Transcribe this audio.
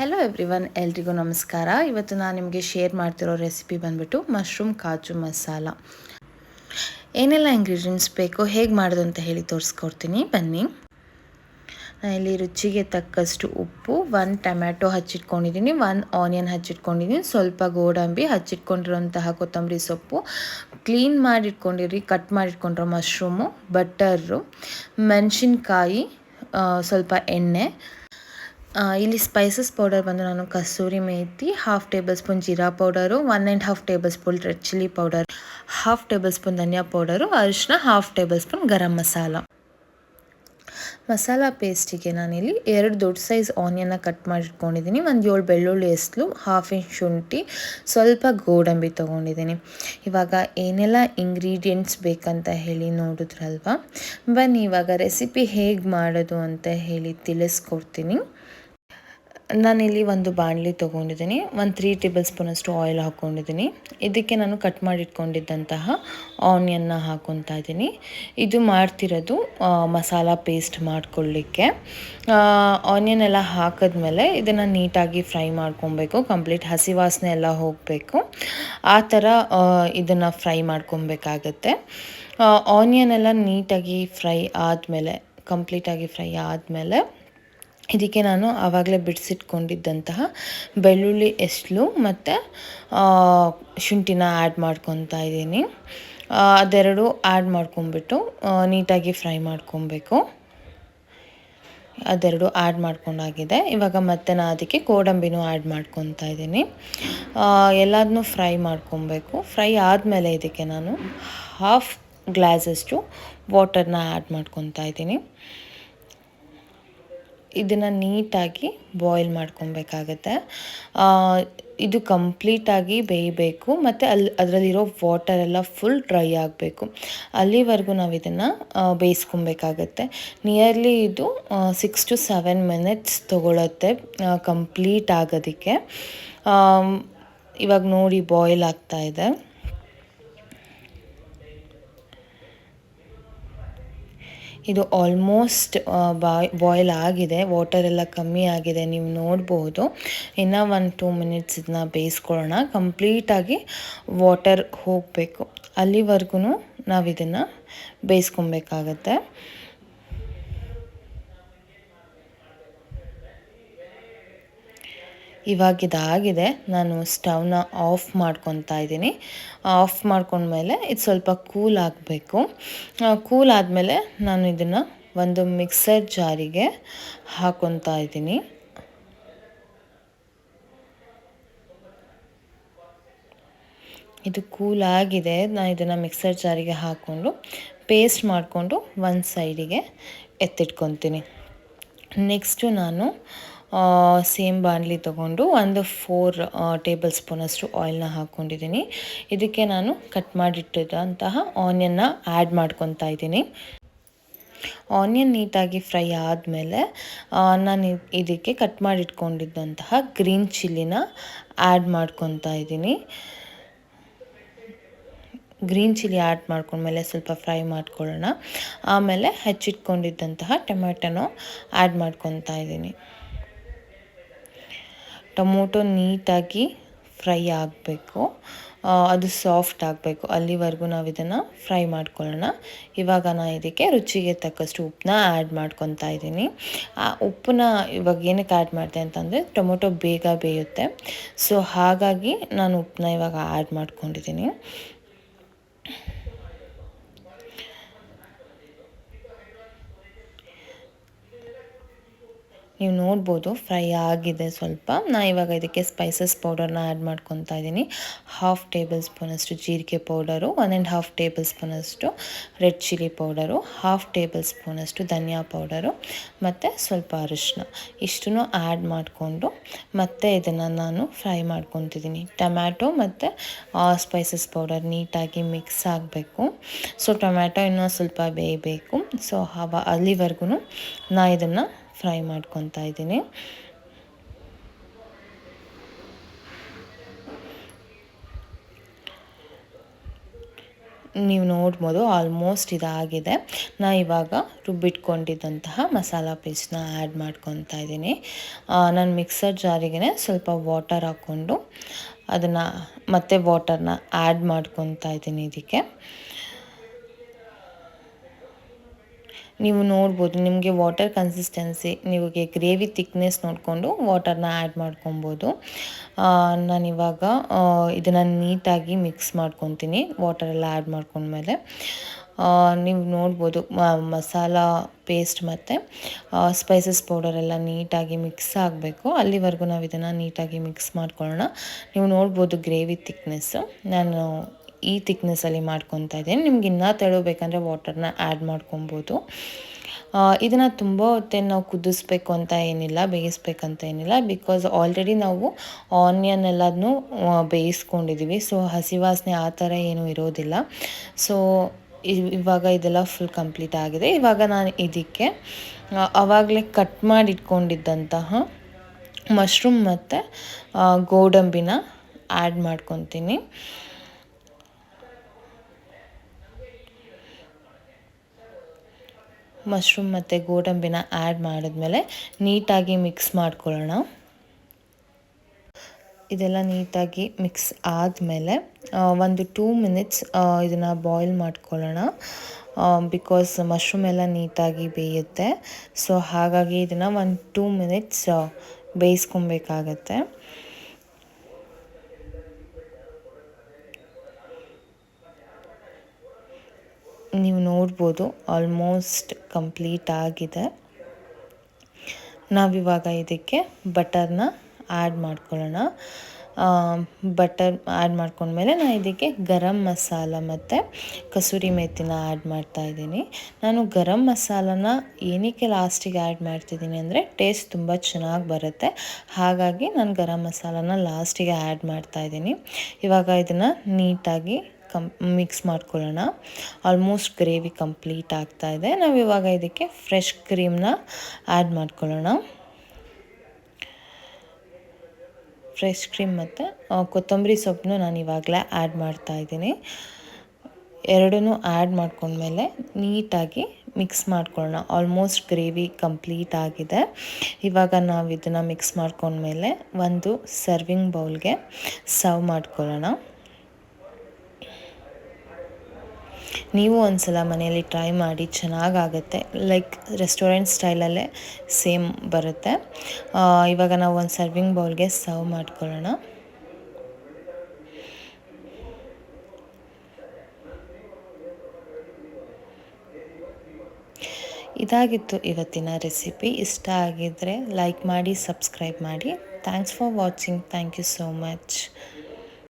Hello everyone, ಎಲ್ರಿಗೂ ನಮಸ್ಕಾರ. ಇವತ್ತು ನಾನು ನಿಮಗೆ ಶೇರ್ ಮಾಡ್ತಿರೋ ರೆಸಿಪಿ ಬಂದ್ಬಿಟ್ಟು ಮಶ್ರೂಮ್ ಕಾಜು ಮಸಾಲ. ಏನೆಲ್ಲ ಇಂಗ್ರೀಡಿಯೆಂಟ್ಸ್ ಬೇಕು, ಹೇಗೆ ಮಾಡೋದು ಅಂತ ಹೇಳಿ ತೋರಿಸ್ಕೊಡ್ತೀನಿ, ಬನ್ನಿ. ನಾನು ಇಲ್ಲಿ ರುಚಿಗೆ ತಕ್ಕಷ್ಟು ಉಪ್ಪು, 1 ಟೊಮ್ಯಾಟೊ ಹಚ್ಚಿಟ್ಕೊಂಡಿದ್ದೀನಿ, 1 ಆನಿಯನ್ ಹಚ್ಚಿಟ್ಕೊಂಡಿದ್ದೀನಿ, ಸ್ವಲ್ಪ ಗೋಡಂಬಿ, ಹಚ್ಚಿಟ್ಕೊಂಡಿರೋಂತಹ ಕೊತ್ತಂಬರಿ ಸೊಪ್ಪು, ಕ್ಲೀನ್ ಮಾಡಿಟ್ಕೊಂಡಿರಿ ಕಟ್ ಮಾಡಿಟ್ಕೊಂಡಿರೋ ಮಶ್ರೂಮು, ಬಟರು, ಮೆಣಸಿನ್ಕಾಯಿ, ಸ್ವಲ್ಪ ಎಣ್ಣೆ. ಇಲ್ಲಿ ಸ್ಪೈಸಸ್ ಪೌಡರ್ ಬಂದು ನಾನು ಕಸೂರಿ ಮೇಥಿ, 1/2 ಟೇಬಲ್ ಸ್ಪೂನ್ ಜೀರಾ powder, 1.5 tablespoon red chilli powder, 1/2 tablespoon ಧನಿಯಾ ಪೌಡರು, ಅರಿಶಿನ 1/2 ಟೇಬಲ್ ಸ್ಪೂನ್ ಗರಂ ಮಸಾಲ ಪೇಸ್ಟಿಗೆ ನಾನಿಲ್ಲಿ 2 ದೊಡ್ಡ ಸೈಜ್ ಆನಿಯನ್ನ ಕಟ್ ಮಾಡಿಟ್ಕೊಂಡಿದ್ದೀನಿ, 7 ಬೆಳ್ಳುಳ್ಳಿ ಎಸ್ಲು, 1/2 ಇಂಚ್ ಶುಂಠಿ, ಸ್ವಲ್ಪ ಗೋಡಂಬಿ ತೊಗೊಂಡಿದ್ದೀನಿ. ಇವಾಗ ಏನೆಲ್ಲ ಇಂಗ್ರೀಡಿಯೆಂಟ್ಸ್ ಬೇಕಂತ ಹೇಳಿ ನೋಡಿದ್ರಲ್ವ, ಬನ್ನಿ ಇವಾಗ ರೆಸಿಪಿ ಹೇಗೆ ಮಾಡೋದು ಅಂತ ಹೇಳಿ ತಿಳಿಸ್ಕೊಡ್ತೀನಿ. ನಾನಿಲ್ಲಿ ಒಂದು ಬಾಣಲಿ ತೊಗೊಂಡಿದ್ದೀನಿ, 3 ಟೇಬಲ್ ಸ್ಪೂನಷ್ಟು ಆಯಿಲ್ ಹಾಕ್ಕೊಂಡಿದ್ದೀನಿ. ಇದಕ್ಕೆ ನಾನು ಕಟ್ ಮಾಡಿಟ್ಕೊಂಡಿದ್ದಂತಹ ಆನಿಯನ್ನ ಹಾಕ್ಕೊತಾ ಇದ್ದೀನಿ. ಇದು ಮಾಡ್ತಿರೋದು ಮಸಾಲ ಪೇಸ್ಟ್ ಮಾಡ್ಕೊಳ್ಳಿಕ್ಕೆ. ಆನಿಯನ್ ಎಲ್ಲ ಹಾಕಿದ್ಮೇಲೆ ಇದನ್ನು ನೀಟಾಗಿ ಫ್ರೈ ಮಾಡ್ಕೊಬೇಕು, ಕಂಪ್ಲೀಟ್ ಹಸಿ ವಾಸನೆ ಎಲ್ಲ ಹೋಗಬೇಕು. ಆ ಥರ ಇದನ್ನು ಫ್ರೈ ಮಾಡ್ಕೊಬೇಕಾಗತ್ತೆ. ಆನಿಯನ್ ಎಲ್ಲ ನೀಟಾಗಿ ಫ್ರೈ ಆದಮೇಲೆ, ಕಂಪ್ಲೀಟಾಗಿ ಫ್ರೈ ಆದಮೇಲೆ ಇದಕ್ಕೆ ನಾನು ಆವಾಗಲೇ ಬಿಡಿಸಿಟ್ಕೊಂಡಿದ್ದಂತಹ ಬೆಳ್ಳುಳ್ಳಿ ಎಸ್ಲು ಮತ್ತು ಶುಂಠಿನ ಆ್ಯಡ್ ಮಾಡ್ಕೊತಾ ಇದ್ದೀನಿ. ಅದೆರಡು ಆ್ಯಡ್ ಮಾಡ್ಕೊಂಬಿಟ್ಟು ನೀಟಾಗಿ ಫ್ರೈ ಮಾಡ್ಕೊಬೇಕು. ಅದೆರಡು ಆ್ಯಡ್ ಮಾಡ್ಕೊಂಡಾಗಿದೆ. ಇವಾಗ ಮತ್ತೆ ನಾನು ಅದಕ್ಕೆ ಗೋಡಂಬಿನೂ ಆ್ಯಡ್ ಮಾಡ್ಕೊತಾ ಇದ್ದೀನಿ. ಎಲ್ಲದನ್ನೂ ಫ್ರೈ ಮಾಡ್ಕೊಬೇಕು. ಫ್ರೈ ಆದಮೇಲೆ ಇದಕ್ಕೆ ನಾನು 1/2 ಗ್ಲಾಸಷ್ಟು ವಾಟರ್ನ ಆ್ಯಡ್ ಮಾಡ್ಕೊತಾ ಇದ್ದೀನಿ. ಇದನ್ನು ನೀಟಾಗಿ ಬಾಯ್ಲ್ ಮಾಡ್ಕೊಬೇಕಾಗತ್ತೆ. ಇದು ಕಂಪ್ಲೀಟಾಗಿ ಬೇಯಬೇಕು ಮತ್ತು ಅದರಲ್ಲಿರೋ ವಾಟರೆಲ್ಲ ಫುಲ್ ಡ್ರೈ ಆಗಬೇಕು. ಅಲ್ಲಿವರೆಗೂ ನಾವು ಇದನ್ನು ಬೇಯಿಸ್ಕೊಬೇಕಾಗತ್ತೆ. ನಿಯರ್ಲಿ ಇದು 6 to 7 ಮಿನಿಟ್ಸ್ ತೊಗೊಳುತ್ತೆ ಕಂಪ್ಲೀಟ್ ಆಗೋದಕ್ಕೆ. ಇವಾಗ ನೋಡಿ ಬಾಯ್ಲ್ ಆಗ್ತಾಯಿದೆ. ಇದು ಆಲ್ಮೋಸ್ಟ್ ಬಾಯ್ಲ್ ಆಗಿದೆ, ವಾಟರ್ ಎಲ್ಲ ಕಮ್ಮಿ ಆಗಿದೆ, ನೀವು ನೋಡ್ಬೋದು. ಇನ್ನೂ 1-2 ಮಿನಿಟ್ಸ್ ಇದನ್ನ ಬೇಯಿಸ್ಕೊಳ್ಳೋಣ. ಕಂಪ್ಲೀಟಾಗಿ ವಾಟರ್ ಹೋಗಬೇಕು, ಅಲ್ಲಿವರೆಗೂ ನಾವು ಇದನ್ನು ಬೇಯಿಸ್ಕೊಬೇಕಾಗತ್ತೆ. ಇವಾಗ ಇದಾಗಿದೆ, ನಾನು ಸ್ಟವ್ನ ಆಫ್ ಮಾಡ್ಕೊತಾ ಇದ್ದೀನಿ. ಆಫ್ ಮಾಡ್ಕೊಂಡ್ಮೇಲೆ ಇದು ಸ್ವಲ್ಪ ಕೂಲ್ ಆಗಬೇಕು. ಕೂಲ್ ಆದಮೇಲೆ ನಾನು ಇದನ್ನು ಒಂದು ಮಿಕ್ಸರ್ ಜಾರಿಗೆ ಹಾಕ್ಕೊತಾ ಇದ್ದೀನಿ. ಇದು ಕೂಲ್ ಆಗಿದೆ. ನಾನು ಇದನ್ನು ಮಿಕ್ಸರ್ ಜಾರಿಗೆ ಹಾಕ್ಕೊಂಡು ಪೇಸ್ಟ್ ಮಾಡಿಕೊಂಡು ಒಂದು ಸೈಡಿಗೆ ಎತ್ತಿಟ್ಕೊತೀನಿ. ನೆಕ್ಸ್ಟು ನಾನು ಸೇಮ್ ಬಾಣಲಿ ತೊಗೊಂಡು 4 ಟೇಬಲ್ ಸ್ಪೂನಷ್ಟು ಆಯಿಲ್ನ ಹಾಕ್ಕೊಂಡಿದ್ದೀನಿ. ಇದಕ್ಕೆ ನಾನು ಕಟ್ ಮಾಡಿಟ್ಟಿರೋಂತಹ ಆನಿಯನ್ನ ಆ್ಯಡ್ ಮಾಡ್ಕೊತಾ ಇದ್ದೀನಿ. ಆನಿಯನ್ ನೀಟಾಗಿ ಫ್ರೈ ಆದಮೇಲೆ ನಾನು ಇದಕ್ಕೆ ಕಟ್ ಮಾಡಿಟ್ಕೊಂಡಿದ್ದಂತಹ ಗ್ರೀನ್ ಚಿಲ್ಲಿನ ಆ್ಯಡ್ ಮಾಡ್ಕೊತಾ ಇದ್ದೀನಿ. ಗ್ರೀನ್ ಚಿಲ್ಲಿ ಆ್ಯಡ್ ಮಾಡ್ಕೊಂಡ್ಮೇಲೆ ಸ್ವಲ್ಪ ಫ್ರೈ ಮಾಡ್ಕೊಳ್ಳೋಣ. ಆಮೇಲೆ ಹೆಚ್ಚಿಟ್ಕೊಂಡಿದ್ದಂತಹ ಟೊಮೆಟೊನೂ ಆ್ಯಡ್ ಮಾಡ್ಕೊತಾ ಇದ್ದೀನಿ. ಟೊಮೊಟೊ ನೀಟಾಗಿ ಫ್ರೈ ಆಗಬೇಕು, ಅದು ಸಾಫ್ಟ್ ಆಗಬೇಕು, ಅಲ್ಲಿವರೆಗೂ ನಾವು ಇದನ್ನು ಫ್ರೈ ಮಾಡ್ಕೊಳ್ಳೋಣ. ಇವಾಗ ನಾನು ಇದಕ್ಕೆ ರುಚಿಗೆ ತಕ್ಕಷ್ಟು ಉಪ್ಪನ್ನ ಆ್ಯಡ್ ಮಾಡ್ಕೊತಾ ಇದ್ದೀನಿ. ಆ ಉಪ್ಪನ್ನ ಇವಾಗ ಏನಕ್ಕೆ ಆ್ಯಡ್ ಮಾಡಿದೆ ಅಂತಂದರೆ ಟೊಮೊಟೊ ಬೇಗ ಬೇಯುತ್ತೆ. ಸೊ ಹಾಗಾಗಿ ನಾನು ಉಪ್ಪನ್ನ ಇವಾಗ ಆ್ಯಡ್ ಮಾಡ್ಕೊಂಡಿದ್ದೀನಿ. ನೀವು ನೋಡ್ಬೋದು ಫ್ರೈ ಆಗಿದೆ ಸ್ವಲ್ಪ. ನಾನು ಇವಾಗ ಇದಕ್ಕೆ ಸ್ಪೈಸಸ್ ಪೌಡರ್ನ ಆ್ಯಡ್ ಮಾಡ್ಕೊತಾ ಇದ್ದೀನಿ. 1/2 ಟೇಬಲ್ ಸ್ಪೂನಷ್ಟು ಜೀರಿಗೆ ಪೌಡರು, 1.5 ಟೇಬಲ್ ಸ್ಪೂನಷ್ಟು ರೆಡ್ ಚಿಲ್ಲಿ ಪೌಡರು, 1/2 ಟೇಬಲ್ ಸ್ಪೂನಷ್ಟು ಧನಿಯಾ ಪೌಡರು ಮತ್ತು ಸ್ವಲ್ಪ ಅರಿಶಿನ, ಇಷ್ಟನ್ನು ಆ್ಯಡ್ ಮಾಡಿಕೊಂಡು ಮತ್ತೆ ಇದನ್ನು ನಾನು ಫ್ರೈ ಮಾಡ್ಕೊತಿದ್ದೀನಿ. ಟೊಮ್ಯಾಟೊ ಮತ್ತು ಸ್ಪೈಸಸ್ ಪೌಡರ್ ನೀಟಾಗಿ ಮಿಕ್ಸ್ ಆಗಬೇಕು. ಸೊ ಟೊಮ್ಯಾಟೊ ಇನ್ನೂ ಸ್ವಲ್ಪ ಬೇಯಬೇಕು. ಸೊ ಅಲ್ಲಿವರೆಗೂ ನಾನು ಇದನ್ನು ಫ್ರೈ ಮಾಡ್ಕೊತಾ ಇದ್ದೀನಿ. ನೀವು ನೋಡ್ಬೋದು ಆಲ್ಮೋಸ್ಟ್ ಇದಾಗಿದೆ. ಇವಾಗ ರುಬ್ಬಿಟ್ಕೊಂಡಿದ್ದಂತಹ ಮಸಾಲ ಪೇಸ್ಟ್ನ ಆ್ಯಡ್ ಮಾಡ್ಕೊತಾ ಇದ್ದೀನಿ. ನಾನು ಮಿಕ್ಸರ್ ಜಾರಿಗೆ ಸ್ವಲ್ಪ ವಾಟರ್ ಹಾಕ್ಕೊಂಡು ಅದನ್ನು ಮತ್ತೆ ವಾಟರ್ನ ಆ್ಯಡ್ ಮಾಡ್ಕೊತಾ ಇದ್ದೀನಿ. ಇದಕ್ಕೆ ನೀವು ನೋಡ್ಬೋದು ನಿಮಗೆ ವಾಟರ್ ಕನ್ಸಿಸ್ಟೆನ್ಸಿ, ನಿಮಗೆ ಗ್ರೇವಿ ತಿಕ್ನೆಸ್ ನೋಡಿಕೊಂಡು ವಾಟರ್ನ ಆ್ಯಡ್ ಮಾಡ್ಕೊಬೋದು. ನಾನಿವಾಗ ಇದನ್ನು ನೀಟಾಗಿ ಮಿಕ್ಸ್ ಮಾಡ್ಕೊತೀನಿ ವಾಟರೆಲ್ಲ ಆ್ಯಡ್ ಮಾಡ್ಕೊಂಡ್ಮೇಲೆ. ನೀವು ನೋಡ್ಬೋದು ಮಸಾಲ ಪೇಸ್ಟ್ ಮತ್ತು ಸ್ಪೈಸಸ್ ಪೌಡರೆಲ್ಲ ನೀಟಾಗಿ ಮಿಕ್ಸ್ ಆಗಬೇಕು. ಅಲ್ಲಿವರೆಗೂ ನಾವು ಇದನ್ನು ನೀಟಾಗಿ ಮಿಕ್ಸ್ ಮಾಡ್ಕೊಳ್ಳೋಣ. ನೀವು ನೋಡ್ಬೋದು ಗ್ರೇವಿ ತಿಕ್ನೆಸ್ಸು ನಾನು ಈ ತಿಕ್ನೆಸ್ಸಲ್ಲಿ ಮಾಡ್ಕೊತಾ ಇದ್ದೀನಿ. ನಿಮ್ಗೆ ಇನ್ನೂ ತೆಳು ಬೇಕಂದರೆ ವಾಟರ್ನ ಆ್ಯಡ್ ಮಾಡ್ಕೊಬೋದು. ಇದನ್ನು ತುಂಬ ಹೊತ್ತೇನು ನಾವು ಕುದಿಸ್ಬೇಕು ಅಂತ ಏನಿಲ್ಲ, ಬೇಯಿಸ್ಬೇಕಂತ ಏನಿಲ್ಲ. ಬಿಕಾಸ್ ಆಲ್ರೆಡಿ ನಾವು ಆನಿಯನ್ ಎಲ್ಲದನ್ನೂ ಬೇಯಿಸ್ಕೊಂಡಿದ್ದೀವಿ. ಸೊ ಹಸಿ ವಾಸನೆ ಆ ಥರ ಏನೂ ಇರೋದಿಲ್ಲ. ಸೊ ಇವಾಗ ಇದೆಲ್ಲ ಫುಲ್ ಕಂಪ್ಲೀಟ್ ಆಗಿದೆ. ಇವಾಗ ನಾನು ಇದಕ್ಕೆ ಆವಾಗಲೇ ಕಟ್ ಮಾಡಿ ಇಟ್ಕೊಂಡಿದ್ದಂತಹ ಮಶ್ರೂಮ್ ಮತ್ತು ಗೋಡಂಬಿನ ಆ್ಯಡ್ ಮಾಡ್ಕೊತೀನಿ. ಮಶ್ರೂಮ್ ಮತ್ತು ಗೋಡಂಬಿನ ಆ್ಯಡ್ ಮಾಡಿದ್ಮೇಲೆ ನೀಟಾಗಿ ಮಿಕ್ಸ್ ಮಾಡ್ಕೊಳ್ಳೋಣ. ಇದೆಲ್ಲ ನೀಟಾಗಿ ಮಿಕ್ಸ್ ಆದಮೇಲೆ ಒಂದು 2 ಮಿನಿಟ್ಸ್ ಇದನ್ನು ಬಾಯ್ಲ್ ಮಾಡ್ಕೊಳ್ಳೋಣ. ಬಿಕಾಸ್ ಮಶ್ರೂಮ್ ಎಲ್ಲ ನೀಟಾಗಿ ಬೇಯುತ್ತೆ. ಸೊ ಹಾಗಾಗಿ ಇದನ್ನು ಒಂದು 2 ಮಿನಿಟ್ಸ್ ಬೇಯಿಸ್ಕೊಬೇಕಾಗತ್ತೆ. ನೀವು ನೋಡ್ಬೋದು ಆಲ್ಮೋಸ್ಟ್ ಕಂಪ್ಲೀಟ್ ಆಗಿದೆ. ನಾವಿವಾಗ ಇದಕ್ಕೆ ಬಟರ್ನ ಆ್ಯಡ್ ಮಾಡ್ಕೊಳ್ಳೋಣ. ಬಟರ್ ಆ್ಯಡ್ ಮಾಡ್ಕೊಂಡ್ಮೇಲೆ ನಾನು ಇದಕ್ಕೆ ಗರಂ ಮಸಾಲ ಮತ್ತು ಕಸೂರಿ ಮೇಥಿನ ಆ್ಯಡ್ ಮಾಡ್ತಾಯಿದ್ದೀನಿ. ನಾನು ಗರಂ ಮಸಾಲನ ಏನಕ್ಕೆ ಲಾಸ್ಟಿಗೆ ಆ್ಯಡ್ ಮಾಡ್ತಿದ್ದೀನಿ ಅಂದರೆ ಟೇಸ್ಟ್ ತುಂಬ ಚೆನ್ನಾಗಿ ಬರುತ್ತೆ. ಹಾಗಾಗಿ ನಾನು ಗರಂ ಮಸಾಲನ ಲಾಸ್ಟಿಗೆ ಆ್ಯಡ್ ಮಾಡ್ತಾಯಿದ್ದೀನಿ. ಇವಾಗ ಇದನ್ನು ನೀಟಾಗಿ ಮಿಕ್ಸ್ ಮಾಡ್ಕೊಳ್ಳೋಣ. ಆಲ್ಮೋಸ್ಟ್ ಗ್ರೇವಿ ಕಂಪ್ಲೀಟ್ ಆಗ್ತಾಯಿದೆ. ನಾವಿವಾಗ ಇದಕ್ಕೆ ಫ್ರೆಶ್ ಕ್ರೀಮ್ನ ಆ್ಯಡ್ ಮಾಡ್ಕೊಳ್ಳೋಣ. ಫ್ರೆಶ್ ಕ್ರೀಮ್ ಮತ್ತು ಕೊತ್ತಂಬರಿ ಸೊಪ್ಪನ್ನು ನಾನು ಇವಾಗಲೇ ಆ್ಯಡ್ ಮಾಡ್ತಾಯಿದ್ದೀನಿ. ಎರಡನ್ನೂ ಆ್ಯಡ್ ಮಾಡ್ಕೊಂಡ್ಮೇಲೆ ನೀಟಾಗಿ ಮಿಕ್ಸ್ ಮಾಡ್ಕೊಳ್ಳೋಣ. ಆಲ್ಮೋಸ್ಟ್ ಗ್ರೇವಿ ಕಂಪ್ಲೀಟ್ ಆಗಿದೆ. ಇವಾಗ ನಾವು ಇದನ್ನು ಮಿಕ್ಸ್ ಮಾಡ್ಕೊಂಡ್ಮೇಲೆ ಒಂದು ಸರ್ವಿಂಗ್ ಬೌಲ್ಗೆ ಸರ್ವ್ ಮಾಡ್ಕೊಳ್ಳೋಣ. ನೀವು ಒಂದ್ಸಲ ಮನೆಯಲ್ಲಿ ಟ್ರೈ ಮಾಡಿ, ಚೆನ್ನಾಗಾಗುತ್ತೆ. ಲೈಕ್ ರೆಸ್ಟೋರೆಂಟ್ ಸ್ಟೈಲಲ್ಲೇ ಸೇಮ್ ಬರುತ್ತೆ. ಇವಾಗ ನಾವು ಒಂದು ಸರ್ವಿಂಗ್ ಬೌಲ್ಗೆ ಸರ್ವ್ ಮಾಡ್ಕೊಳ್ಳೋಣ. ಇದಾಗಿತ್ತು ಇವತ್ತಿನ ರೆಸಿಪಿ. ಇಷ್ಟ ಆಗಿದ್ದರೆ ಲೈಕ್ ಮಾಡಿ, ಸಬ್ಸ್ಕ್ರೈಬ್ ಮಾಡಿ. Thanks for watching. Thank you so much.